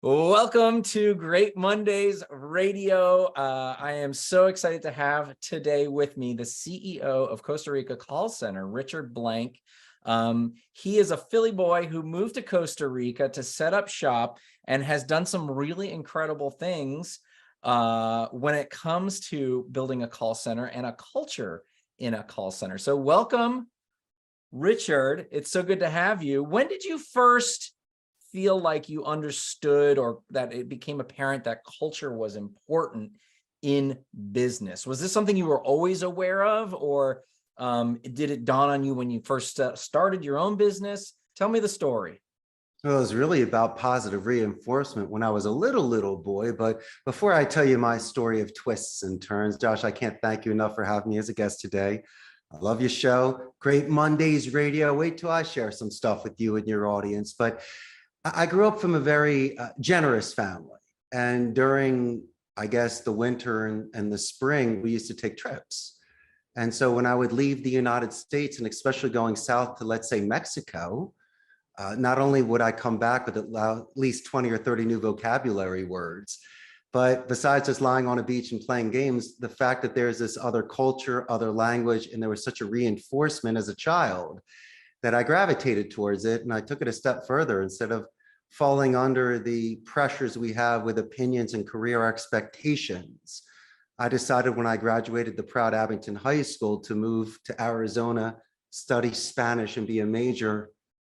Welcome to Great Mondays Radio. I am so excited to have today with me the CEO of Costa Rica Call Center, Richard Blank. He is a Philly boy who moved to Costa Rica to set up shop and has done some really incredible things when it comes to building a call center and a culture in a call center. So welcome, Richard. It's so good to have you. When did you first feel like you understood or that it became apparent that culture was important in business? Was this something you were always aware of, or did it dawn on you when you first started your own business? Tell me the story. Well, it was really about positive reinforcement when I was a little boy. But before I tell you my story of twists and turns, Josh, I can't thank you enough for having me as a guest today. I love your show. Great Mondays Radio. Wait till I share some stuff with you and your audience. But I grew up from a very generous family. And during, I guess, the winter and the spring, we used to take trips. And so when I would leave the United States, and especially going south to, let's say, Mexico, not only would I come back with at least 20 or 30 new vocabulary words, but besides just lying on a beach and playing games, the fact that there's this other culture, other language, and there was such a reinforcement as a child that I gravitated towards it. And I took it a step further. Instead of falling under the pressures we have with opinions and career expectations, I decided when I graduated the proud Abington High School to move to Arizona, study Spanish, and be a major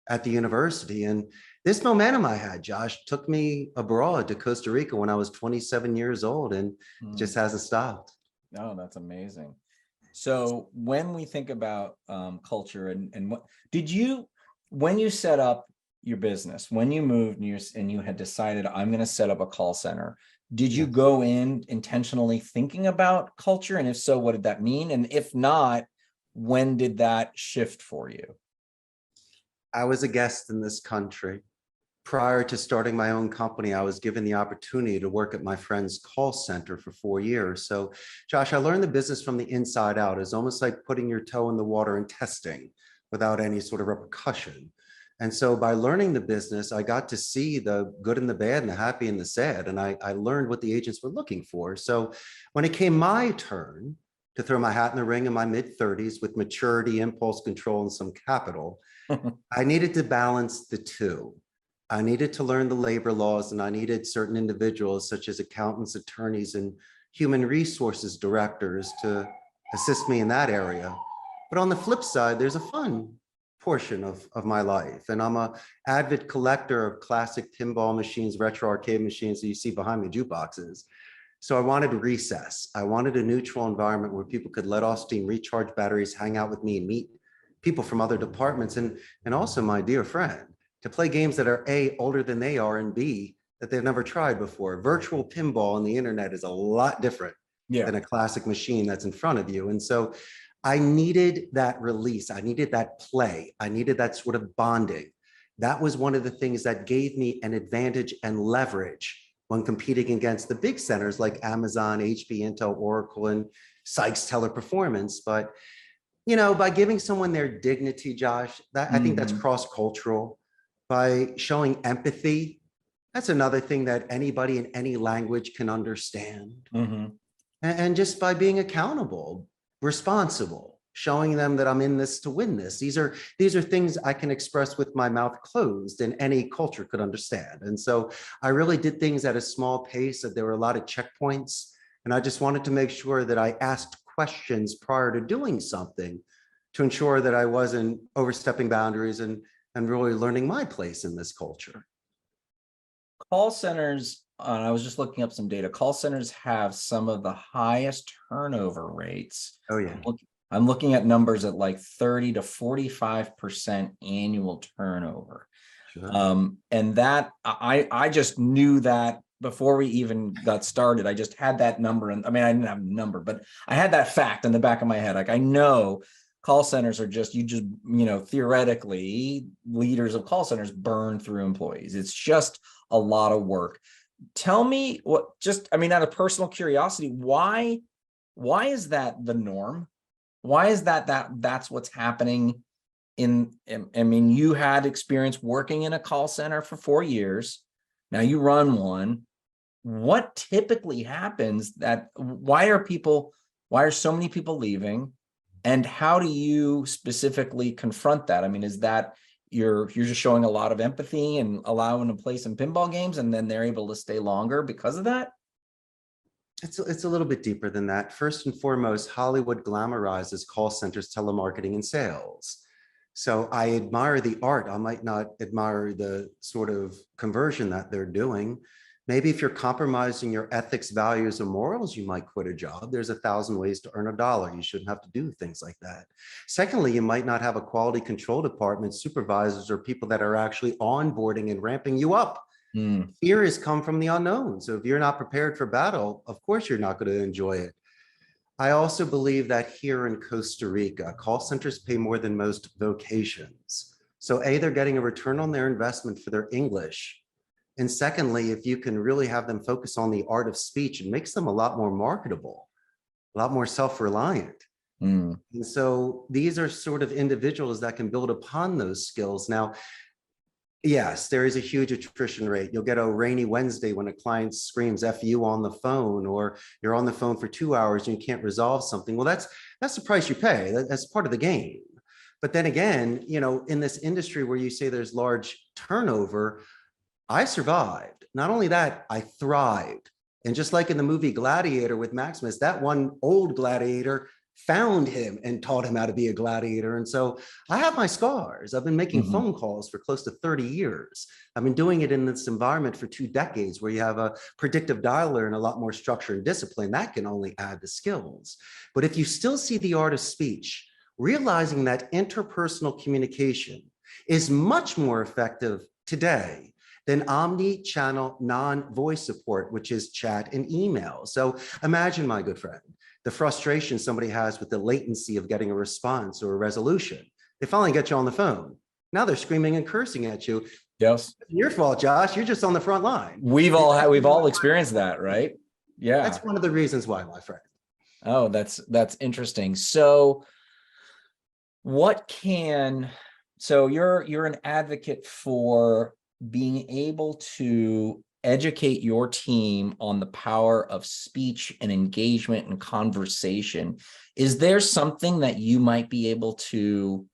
at the university. And this momentum I had, Josh, took me abroad to Costa Rica when I was 27 years old, and it just hasn't stopped. Oh, that's amazing. So when we think about culture and what did you, when you set up your business, when you moved and you had decided I'm going to set up a call center, did you go in intentionally thinking about culture? And if so, what did that mean? And if not, when did that shift for you? I was a guest in this country. Prior to starting my own company, I was given the opportunity to work at my friend's call center for 4 years. So, Josh, I learned the business from the inside out. It's almost like putting your toe in the water and testing without any sort of repercussion. And so by learning the business, I got to see the good and the bad and the happy and the sad. And I learned what the agents were looking for. So when it came my turn to throw my hat in the ring in my mid-30s with maturity, impulse control, and some capital, I needed to balance the two. I needed to learn the labor laws, and I needed certain individuals such as accountants, attorneys, and human resources directors to assist me in that area. But on the flip side, there's a fun portion of my life. And I'm an avid collector of classic pinball machines, retro arcade machines that you see behind me, jukeboxes. So I wanted recess. I wanted a neutral environment where people could let off steam, recharge batteries, hang out with me, and meet people from other departments. And also my dear friend, to play games that are A, older than they are, and B, that they've never tried before. Virtual pinball on the internet is a lot different than a classic machine that's in front of you. And so I needed that release. I needed that play. I needed that sort of bonding. That was one of the things that gave me an advantage and leverage when competing against the big centers like Amazon, HP, Intel, Oracle, and Sykes Teleperformance. But, you know, by giving someone their dignity, Josh, I think that's cross-cultural. By showing empathy, that's another thing that anybody in any language can understand. And just by being accountable, responsible, showing them that I'm in this to win this. These are things I can express with my mouth closed and any culture could understand. And so I really did things at a small pace, that there were a lot of checkpoints. And I just wanted to make sure that I asked questions prior to doing something to ensure that I wasn't overstepping boundaries and really learning my place in this culture. Call centers, I was just looking up some data. Call centers have some of the highest turnover rates. Oh, yeah. I'm looking at numbers at like 30 to 45% annual turnover. Sure. And that I just knew that before we even got started. I just had that number. And I mean, I didn't have a number, but I had that fact in the back of my head. Like, I know call centers are theoretically, leaders of call centers burn through employees. It's just a lot of work. Tell me out of personal curiosity, why is that the norm? Why is that's what's happening I mean, you had experience working in a call center for 4 years. Now you run one. What typically happens why are so many people leaving? And how do you specifically confront that? I mean, is that you're just showing a lot of empathy and allowing them to play some pinball games and then they're able to stay longer because of that? It's a little bit deeper than that. First and foremost, Hollywood glamorizes call centers, telemarketing, and sales. So I admire the art. I might not admire the sort of conversion that they're doing. Maybe if you're compromising your ethics, values, and morals, you might quit a job. There's 1,000 ways to earn $1. You shouldn't have to do things like that. Secondly, you might not have a quality control department, supervisors, or people that are actually onboarding and ramping you up. Fear has come from the unknown. So if you're not prepared for battle, of course, you're not going to enjoy it. I also believe that here in Costa Rica, call centers pay more than most vocations. So A, they're getting a return on their investment for their English. And secondly, if you can really have them focus on the art of speech, it makes them a lot more marketable, a lot more self-reliant. And so these are sort of individuals that can build upon those skills. Now, yes, there is a huge attrition rate. You'll get a rainy Wednesday when a client screams F you on the phone, or you're on the phone for 2 hours and you can't resolve something. Well, that's the price you pay. That's part of the game. But then again, in this industry where you say there's large turnover, I survived. Not only that, I thrived. And just like in the movie Gladiator with Maximus, that one old gladiator found him and taught him how to be a gladiator. And so I have my scars. I've been making phone calls for close to 30 years. I've been doing it in this environment for 2 decades where you have a predictive dialer and a lot more structure and discipline. That can only add to skills. But if you still see the art of speech, realizing that interpersonal communication is much more effective today than omni-channel non-voice support, which is chat and email. So imagine, my good friend, the frustration somebody has with the latency of getting a response or a resolution. They finally get you on the phone. Now they're screaming and cursing at you. Yes. It's your fault, Josh. You're just on the front line. We've all experienced that, right? Yeah. That's one of the reasons why, my friend. Oh, that's interesting. So you're an advocate for being able to educate your team on the power of speech and engagement and conversation. Is there something that you might be able to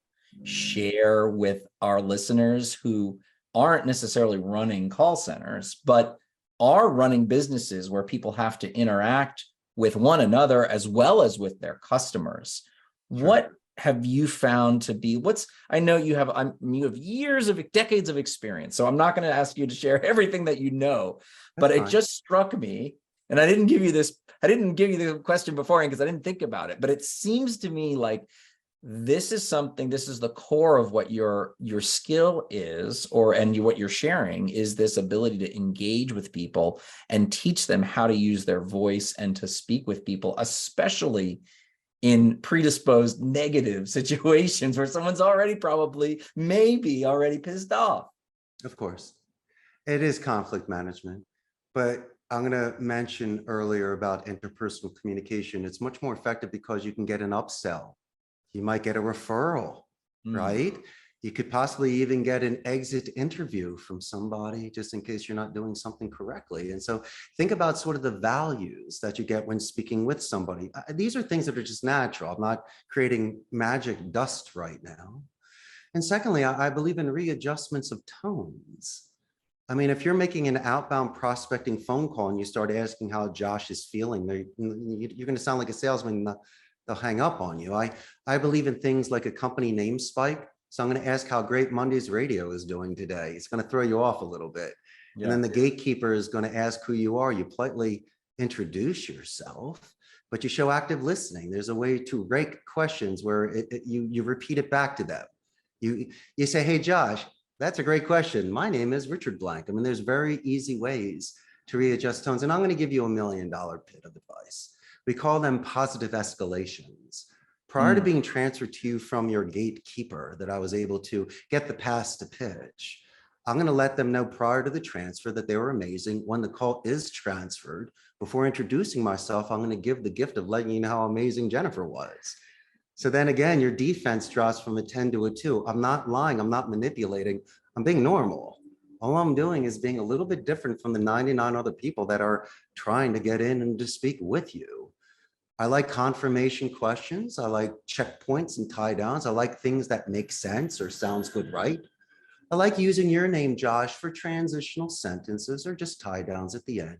share with our listeners who aren't necessarily running call centers, but are running businesses where people have to interact with one another as well as with their customers? Sure. What have you found to be I know you have decades of experience, so I'm not going to ask you to share everything that you know, but it just struck me, and I didn't give you the question beforehand because I didn't think about it, but it seems to me like this is the core of what your skill is, what you're sharing is this ability to engage with people and teach them how to use their voice and to speak with people, especially in predisposed negative situations where someone's maybe already pissed off. Of course, it is conflict management, but I'm going to mention earlier about interpersonal communication. It's much more effective because you can get an upsell. You might get a referral, right? You could possibly even get an exit interview from somebody just in case you're not doing something correctly. And so think about sort of the values that you get when speaking with somebody. These are things that are just natural. I'm not creating magic dust right now. And secondly, I believe in readjustments of tones. I mean, if you're making an outbound prospecting phone call and you start asking how Josh is feeling, you're going to sound like a salesman. They'll hang up on you. I believe in things like a company name spike. So I'm going to ask how Great Monday's Radio is doing today. It's going to throw you off a little bit. Yeah. And then the gatekeeper is going to ask who you are. You politely introduce yourself, but you show active listening. There's a way to rake questions where you repeat it back to them. You say, hey, Josh, that's a great question. My name is Richard Blank. I mean, there's very easy ways to readjust tones. And I'm going to give you $1 million bit of advice. We call them positive escalations. Prior to being transferred to you from your gatekeeper that I was able to get the pass to pitch, I'm going to let them know prior to the transfer that they were amazing. When the call is transferred, before introducing myself, I'm going to give the gift of letting you know how amazing Jennifer was. So then again, your defense drops from a 10 to a 2. I'm not lying. I'm not manipulating. I'm being normal. All I'm doing is being a little bit different from the 99 other people that are trying to get in and to speak with you. I like confirmation questions. I like checkpoints and tie downs. I like things that make sense or sounds good, right? I like using your name, Josh, for transitional sentences or just tie downs at the end.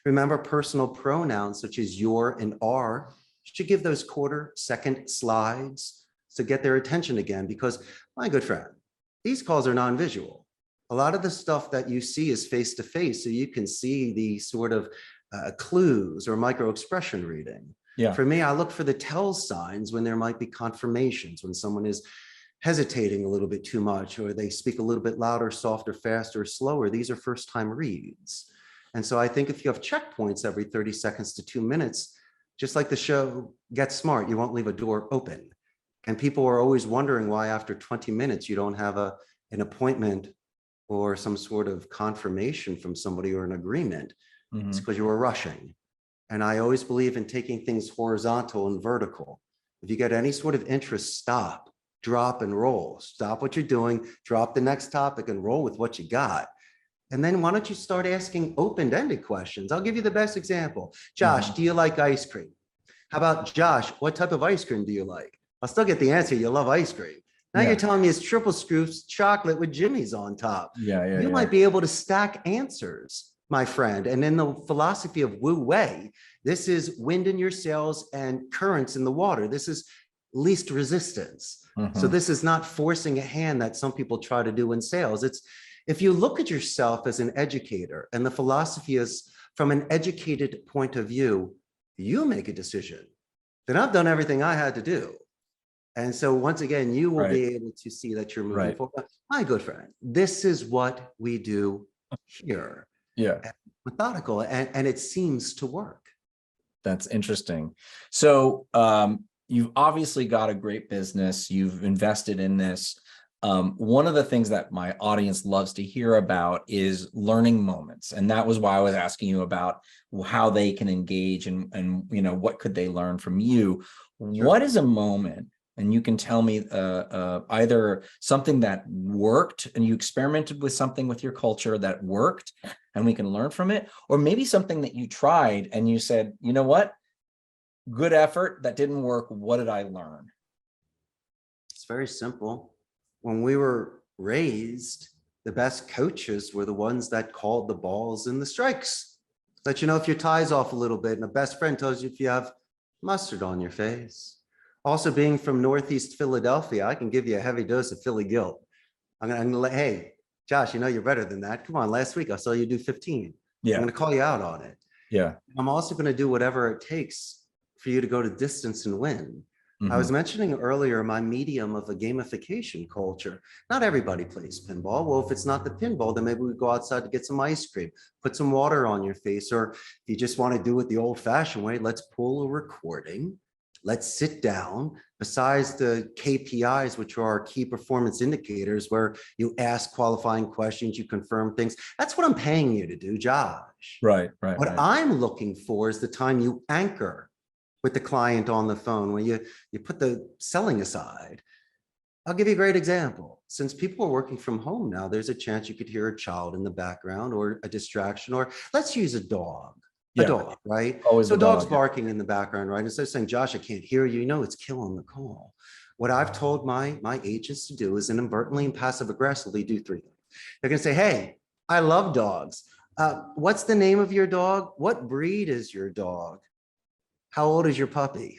Remember, personal pronouns such as your and are should give those quarter-second slides to get their attention again, because my good friend, these calls are non-visual. A lot of the stuff that you see is face-to-face, so you can see the sort of clues or micro-expression reading. Yeah. For me, I look for the tell signs when there might be confirmations, when someone is hesitating a little bit too much, or they speak a little bit louder, softer, faster, slower. These are first-time reads. And so I think if you have checkpoints every 30 seconds to 2 minutes, just like the show Get Smart, you won't leave a door open. And people are always wondering why after 20 minutes you don't have an appointment or some sort of confirmation from somebody or an agreement. It's because you were rushing. And I always believe in taking things horizontal and vertical. If you get any sort of interest, stop, drop, and roll. Stop what you're doing, drop the next topic, and roll with what you got. And then why don't you start asking open-ended questions? I'll give you the best example. Josh, do you like ice cream? How about, Josh, what type of ice cream do you like? I'll still get the answer, you love ice cream. Now you're telling me it's triple scoops chocolate with Jimmy's on top. You might be able to stack answers, my friend. And in the philosophy of Wu Wei, this is wind in your sails and currents in the water. This is least resistance. So this is not forcing a hand that some people try to do in sales. It's if you look at yourself as an educator, and the philosophy is from an educated point of view, you make a decision. Then I've done everything I had to do. And so once again, you will be able to see that you're moving forward. My good friend, this is what we do here. Methodical, and it seems to work. That's interesting. So you've obviously got a great business. You've invested in this. One of the things that my audience loves to hear about is learning moments. And that was why I was asking you about how they can engage and you know, what could they learn from you? What is a moment? And you can tell me either something that worked and you experimented with something with your culture that worked and we can learn from it, or maybe something that you tried and you said, you know what, good effort, that didn't work. What did I learn? It's very simple. When we were raised, the best coaches were the ones that called the balls and the strikes. Let you know if your tie's off a little bit, and a best friend tells you if you have mustard on your face. Also, being from Northeast Philadelphia, I can give you a heavy dose of Philly guilt. I'm gonna let, hey, Josh, you know you're better than that. Come on, last week I saw you do 15. I'm gonna call you out on it. I'm also gonna do whatever it takes for you to go to distance and win. I was mentioning earlier my medium of a gamification culture. Not everybody plays pinball. Well, if it's not the pinball, then maybe we go outside to get some ice cream, put some water on your face, or if you just want to do it the old-fashioned way, let's pull a recording. Let's sit down. Besides the KPIs, which are our key performance indicators, where you ask qualifying questions, you confirm things. That's what I'm paying you to do, Josh. What I'm looking for is the time you anchor with the client on the phone, when you put the selling aside. I'll give you a great example. Since people are working from home now, there's a chance you could hear a child in the background or a distraction, or let's use a dog. A dog, right? Always so dog's barking in the background, right? Instead of saying, Josh, I can't hear you, you know, it's killing the call. What I've told my agents to do is inadvertently and passive aggressively do 3 things. They're gonna say, hey, I love dogs. What's the name of your dog? What breed is your dog? How old is your puppy?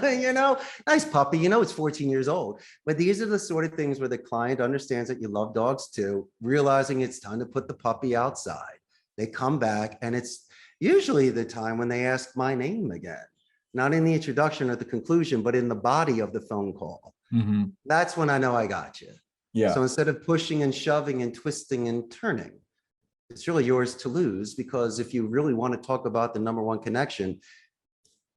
You know, nice puppy, you know, it's 14 years old. But these are the sort of things where the client understands that you love dogs too, realizing it's time to put the puppy outside. They come back, and it's usually the time when they ask my name again, not in the introduction or the conclusion, but in the body of the phone call. That's when I know I got you. So instead of pushing and shoving and twisting and turning, it's really yours to lose, because if you really want to talk about the number one connection,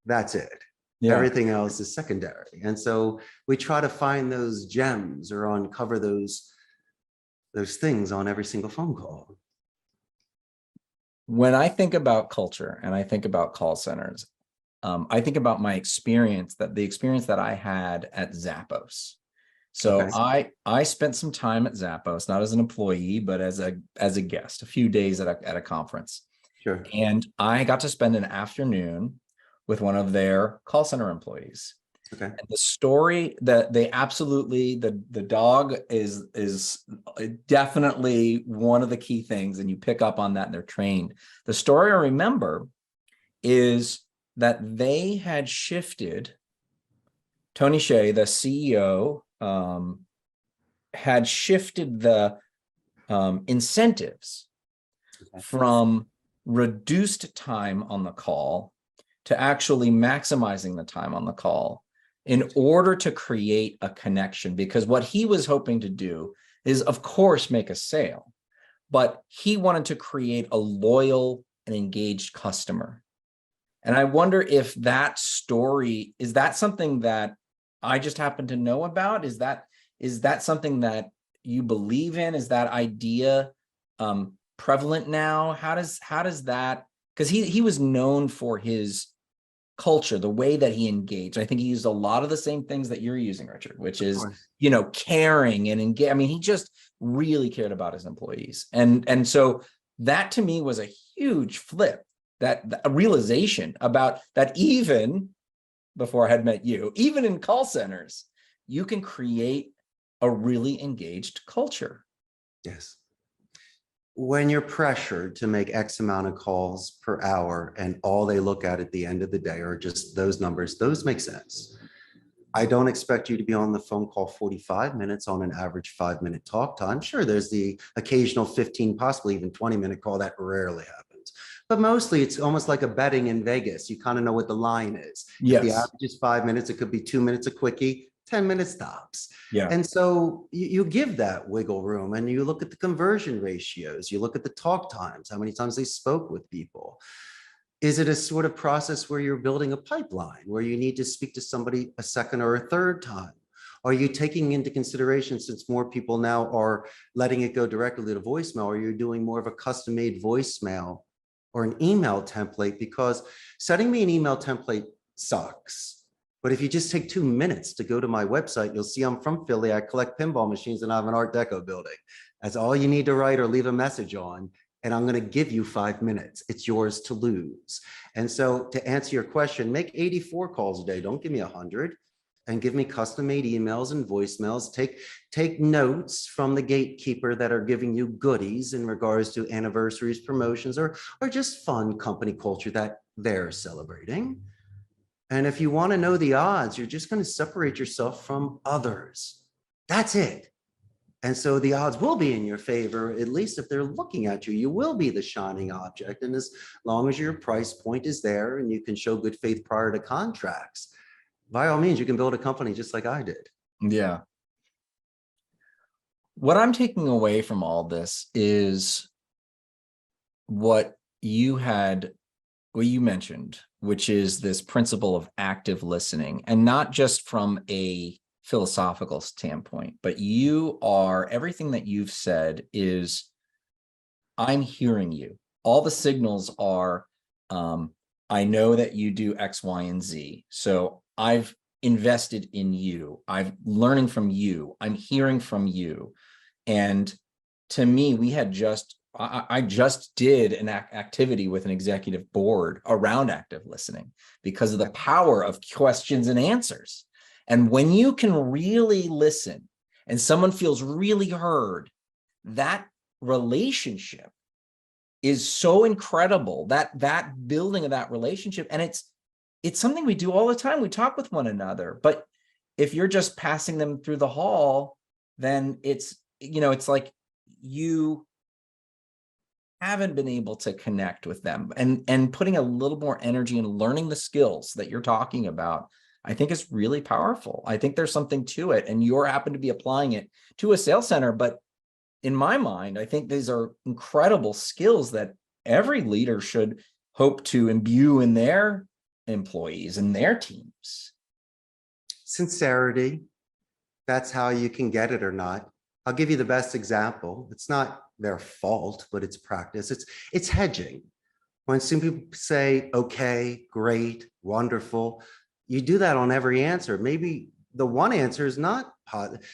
that's it. Everything else is secondary. And so we try to find those gems or uncover those things on every single phone call. When I think about culture and I think about call centers, I think about my experience, the experience that I had at Zappos. So I spent some time at Zappos, not as an employee, but as a guest, a few days at a conference. Sure. And I got to spend an afternoon with one of their call center employees. Okay. And the story that they absolutely, the dog is definitely one of the key things, and you pick up on that and they're trained. The story I remember is that they had shifted, Tony Hsieh, the CEO, had shifted the incentives from reduced time on the call to actually maximizing the time on the call in order to create a connection. Because what he was hoping to do is, of course, make a sale, but he wanted to create a loyal and engaged customer. And I wonder if that story, is that something that I just happen to know about? Is that something that you believe in? Is that idea prevalent now? How does that, because he was known for his culture, the way that he engaged. I think he used a lot of the same things that you're using, Richard, which is, caring and engage. I mean, he just really cared about his employees. And so that to me was a huge flip, that a realization about that. Even before I had met you, even in call centers, you can create a really engaged culture. Yes. When you're pressured to make X amount of calls per hour and all they look at the end of the day are just those numbers, those make sense. I don't expect you to be on the phone call 45 minutes on an average 5-minute talk time. Sure, there's the occasional 15, possibly even 20-minute call that rarely happens. But mostly it's almost like a betting in Vegas. You kind of know what the line is. Yes. If the average is 5 minutes, it could be 2 minutes a quickie, 10 minutes tops. Yeah. And so you give that wiggle room and you look at the conversion ratios, you look at the talk times, how many times they spoke with people. Is it a sort of process where you're building a pipeline where you need to speak to somebody a second or a third time? Are you taking into consideration, since more people now are letting it go directly to voicemail, or you're doing more of a custom-made voicemail or an email template? Because sending me an email template sucks. But if you just take 2 minutes to go to my website, you'll see I'm from Philly. I collect pinball machines and I have an Art Deco building. That's all you need to write or leave a message on. And I'm going to give you 5 minutes. It's yours to lose. And so to answer your question, make 84 calls a day. Don't give me 100, and give me custom made emails and voicemails. Take notes from the gatekeeper that are giving you goodies in regards to anniversaries, promotions, or just fun company culture that they're celebrating. And if you want to know the odds, you're just going to separate yourself from others. That's it. And so the odds will be in your favor, at least if they're looking at you. You will be the shining object. And as long as your price point is there and you can show good faith prior to contracts, by all means, you can build a company just like I did. Yeah. What I'm taking away from all this is what you mentioned, which is this principle of active listening, and not just from a philosophical standpoint, but everything that you've said is, I'm hearing you. All the signals are, I know that you do X, Y, and Z. So I've invested in you. I'm learning from you. I'm hearing from you. And to me, I just did an activity with an executive board around active listening because of the power of questions and answers. And when you can really listen and someone feels really heard, that relationship is so incredible, that building of that relationship. And it's something we do all the time. We talk with one another, but if you're just passing them through the hall, then it's like you haven't been able to connect with them, and putting a little more energy in learning the skills that you're talking about, I think is really powerful. I think there's something to it, and you happen to be applying it to a sales center. But in my mind, I think these are incredible skills that every leader should hope to imbue in their employees and their teams. Sincerity, that's how you can get it or not. I'll give you the best example. It's not their fault, but it's practice. It's hedging. When some people say, okay, great, wonderful, you do that on every answer. Maybe the one answer is not positive.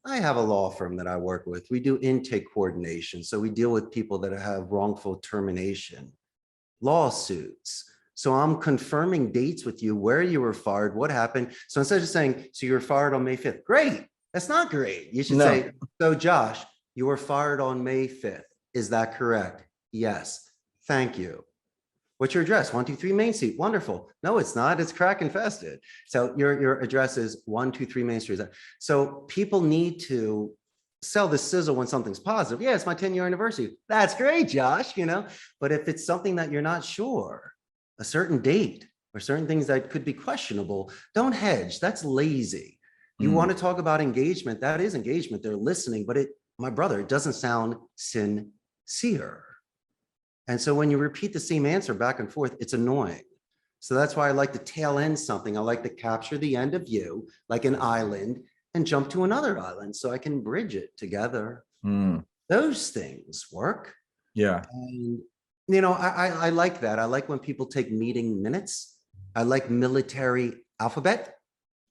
I have a law firm that I work with. We do intake coordination. So we deal with people that have wrongful termination, lawsuits. So I'm confirming dates with you, where you were fired, what happened. So instead of saying, so you were fired on May 5th, great. That's not great. You should say, so Josh, you were fired on May 5th. Is that correct? Yes. Thank you. What's your address? 123 Main Street. Wonderful. No, it's not. It's crack infested. So your address is 123 Main Street. So people need to sell the sizzle when something's positive. Yeah, it's my 10-year anniversary. That's great, Josh, but if it's something that you're not sure, a certain date or certain things that could be questionable, don't hedge. That's lazy. You want to talk about engagement. That is engagement. They're listening, but my brother, it doesn't sound sincere. And so when you repeat the same answer back and forth, it's annoying. So that's why I like to tail end something. I like to capture the end of you like an island and jump to another island so I can bridge it together. Those things work. Yeah. And, I like that. I like when people take meeting minutes. I like military alphabet.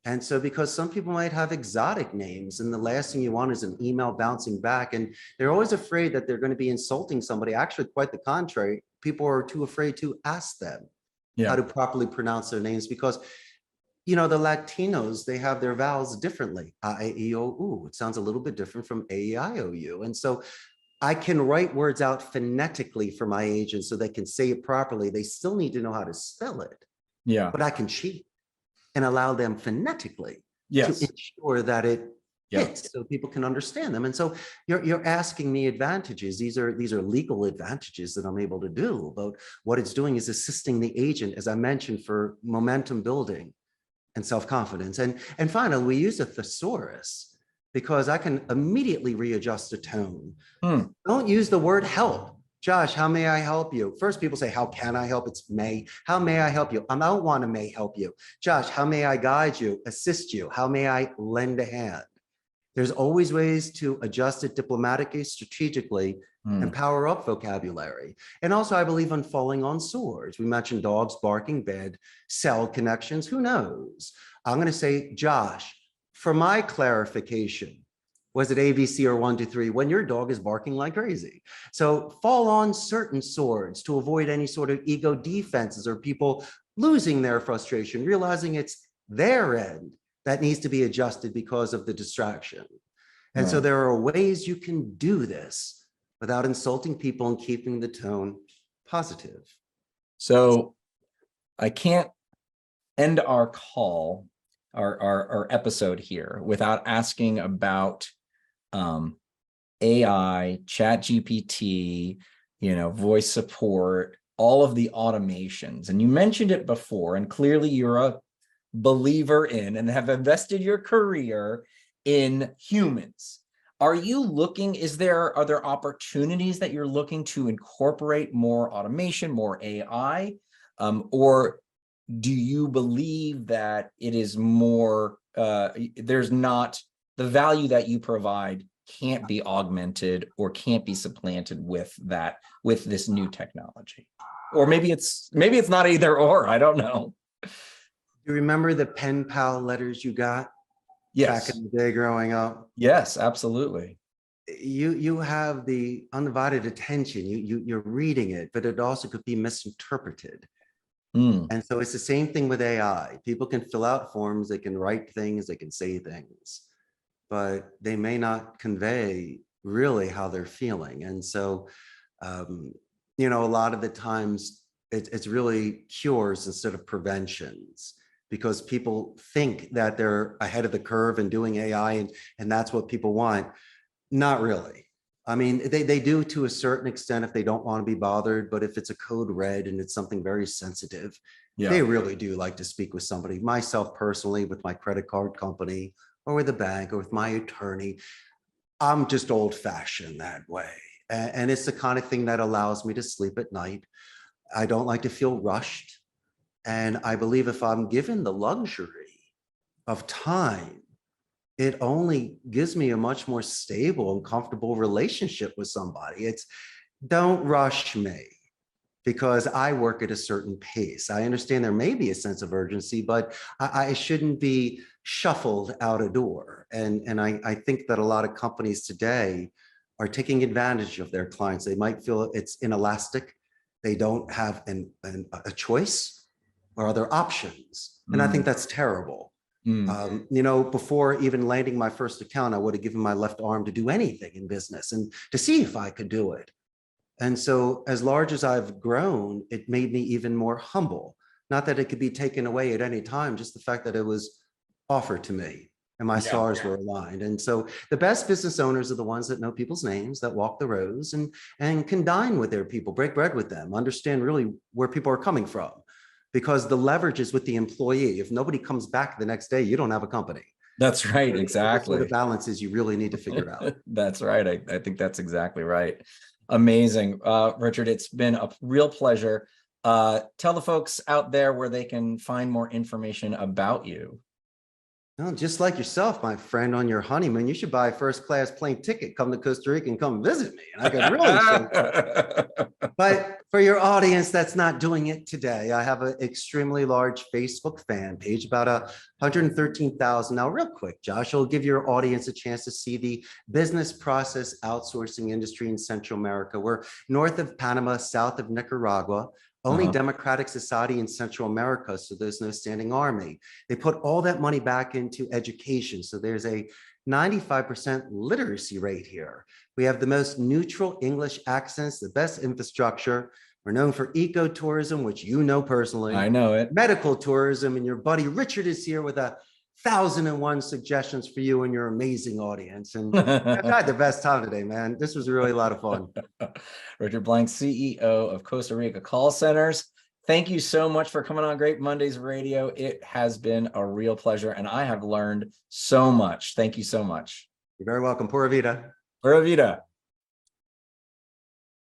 And so because some people might have exotic names and the last thing you want is an email bouncing back, and they're always afraid that they're going to be insulting somebody. Actually, quite the contrary. People are too afraid to ask them how to properly pronounce their names because, the Latinos, they have their vowels differently. A-E-I-O-U. It sounds a little bit different from A-E-I-O-U. And so I can write words out phonetically for my agents so they can say it properly. They still need to know how to spell it. Yeah. But I can cheat and allow them phonetically to ensure that it hits so people can understand them. And so you're asking me advantages. These are legal advantages that I'm able to do. But what it's doing is assisting the agent, as I mentioned, for momentum building and self-confidence. And finally, we use a thesaurus because I can immediately readjust the tone. Don't use the word help. Josh, how may I help you? First, people say, how can I help? It's may. How may I help you? I don't want to may help you. Josh, how may I guide you, assist you? How may I lend a hand? There's always ways to adjust it diplomatically, strategically, and power up vocabulary. And also, I believe in falling on swords. We mentioned dogs barking, bad cell connections. Who knows? I'm going to say, Josh, for my clarification, was it ABC or 1, 2, 3? When your dog is barking like crazy. So fall on certain swords to avoid any sort of ego defenses or people losing their frustration, realizing it's their end that needs to be adjusted because of the distraction. And so there are ways you can do this without insulting people and keeping the tone positive. So I can't end our call, our episode here without asking about AI, chat GPT, voice support, all of the automations. And you mentioned it before, and clearly you're a believer in and have invested your career in humans. Are there opportunities that you're looking to incorporate more automation, more AI? Or do you believe that it is more, there's not, the value that you provide can't be augmented or can't be supplanted with this new technology? Or maybe it's not either or, I don't know. You remember the pen pal letters you got back in the day growing up? Yes, absolutely. You have the undivided attention. You're reading it, but it also could be misinterpreted. And so it's the same thing with AI. People can fill out forms, they can write things, they can say things, but they may not convey really how they're feeling. And so, a lot of the times it's really cures instead of preventions, because people think that they're ahead of the curve and doing AI and that's what people want. Not really. I mean, they do to a certain extent if they don't want to be bothered, but if it's a code red and it's something very sensitive, they really do like to speak with somebody. Myself personally, with my credit card company or with a bank or with my attorney, I'm just old fashioned that way. And it's the kind of thing that allows me to sleep at night. I don't like to feel rushed. And I believe if I'm given the luxury of time, it only gives me a much more stable and comfortable relationship with somebody. It's don't rush me. because I work at a certain pace. I understand there may be a sense of urgency, but I shouldn't be shuffled out a door. And I think that a lot of companies today are taking advantage of their clients. They might feel it's inelastic. They don't have a choice or other options. And I think that's terrible. You know, before even landing my first account, I would have given my left arm to do anything in business and to see if I could do it. And so as large as I've grown, it made me even more humble. Not that it could be taken away at any time, just the fact that it was offered to me and my stars were aligned. And so the best business owners are the ones that know people's names, that walk the roads and can dine with their people, break bread with them, understand really where people are coming from. Because the leverage is with the employee. If nobody comes back the next day, you don't have a company. That's right, exactly. The balances you really need to figure out. That's right. I think that's exactly right. Amazing. Richard, it's been a real pleasure. Tell the folks out there where they can find more information about you. No, just like yourself, my friend, on your honeymoon, you should buy a first-class plane ticket, come to Costa Rica and come visit me. And I could really show you. But for your audience that's not doing it today, I have an extremely large Facebook fan page, about 113,000. Now, real quick, Josh, I'll give your audience a chance to see the business process outsourcing industry in Central America. We're north of Panama, south of Nicaragua. Only democratic society in Central America, so there's no standing army. They put all that money back into education, so there's a 95% literacy rate here. We have the most neutral English accents, the best infrastructure. We're known for ecotourism, which you know personally. I know it. Medical tourism, and your buddy Richard is here with 1,001 suggestions for you and your amazing audience. And I've had the best time today, man. This was really a lot of fun. Richard Blank, CEO of Costa Rica Call Centers. Thank you so much for coming on Great Mondays Radio. It has been a real pleasure, and I have learned so much. Thank you so much. You're very welcome. Pura vida. Pura vida.